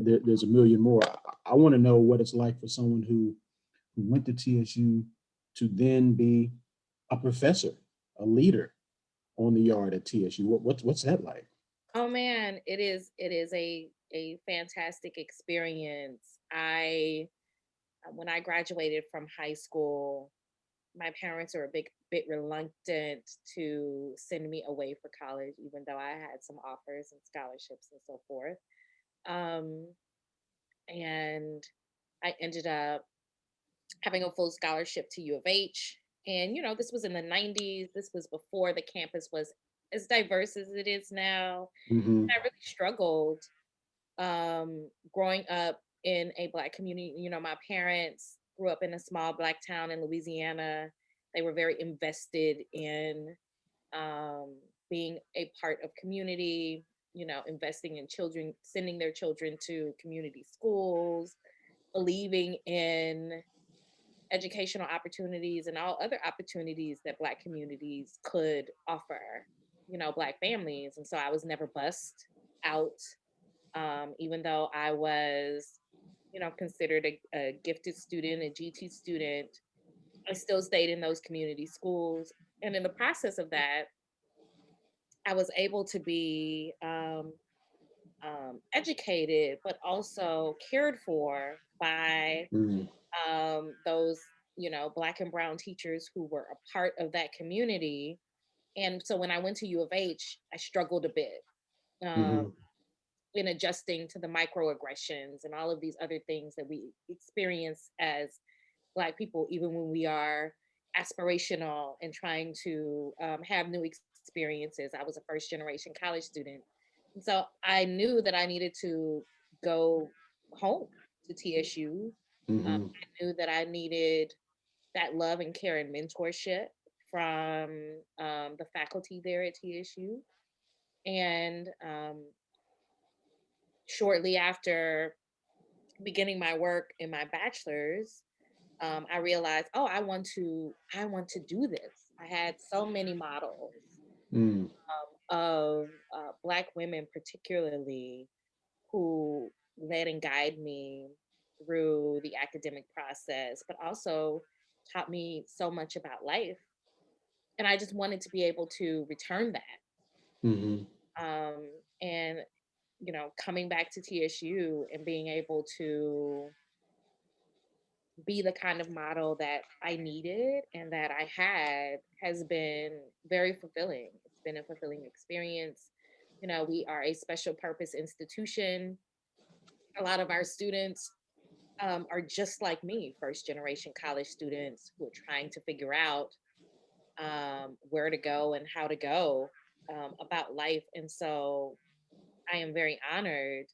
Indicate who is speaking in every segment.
Speaker 1: there's a million more. I want to know what it's like for someone who went to TSU to then be a professor, a leader on the yard at TSU. What's that like?
Speaker 2: Oh man, it is a fantastic experience. I When I graduated from high school, my parents are a bit reluctant to send me away for college, even though I had some offers and scholarships and so forth. Um, and I ended up having a full scholarship to U of H. And, this was in the 90s. This was before the campus was as diverse as it is now.
Speaker 1: Hmm.
Speaker 2: I really struggled growing up in a Black community. My parents grew up in a small Black town in Louisiana. They were very invested in um, being a part of community, investing in children, sending their children to community schools, believing in educational opportunities and all other opportunities that Black communities could offer, Black families. And so I was never bussed out, even though I was, considered a gifted student, a GT student. I still stayed in those community schools. And in the process of that, I was able to be educated, but also cared for by
Speaker 1: Hmm.
Speaker 2: those, Black and brown teachers who were a part of that community. And so when I went to U of H, I struggled a bit um,
Speaker 1: Hmm.
Speaker 2: in adjusting to the microaggressions and all of these other things that we experience as Black people, even when we are aspirational and trying to have new experiences. I was a first generation college student. And so I knew that I needed to go home to TSU.
Speaker 1: Hmm.
Speaker 2: I knew that I needed that love and care and mentorship from the faculty there at TSU. And shortly after beginning my work in my bachelor's, I realized, oh, I want to do this. I had so many models
Speaker 1: Hmm.
Speaker 2: of Black women, particularly, who led and guided me through the academic process, but also taught me so much about life. And I just wanted to be able to return that.
Speaker 1: Hmm.
Speaker 2: And coming back to TSU and being able to be the kind of model that I needed and that I had has been very fulfilling. It's been a fulfilling experience. We are a special purpose institution. A lot of our students are just like me, first generation college students who are trying to figure out where to go and how to go about life. And so I am very honored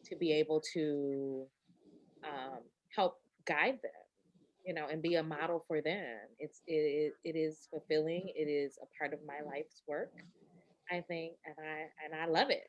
Speaker 2: to be able to um, help guide them, and be a model for them. It is fulfilling. It is a part of my life's work, I think, and I love it.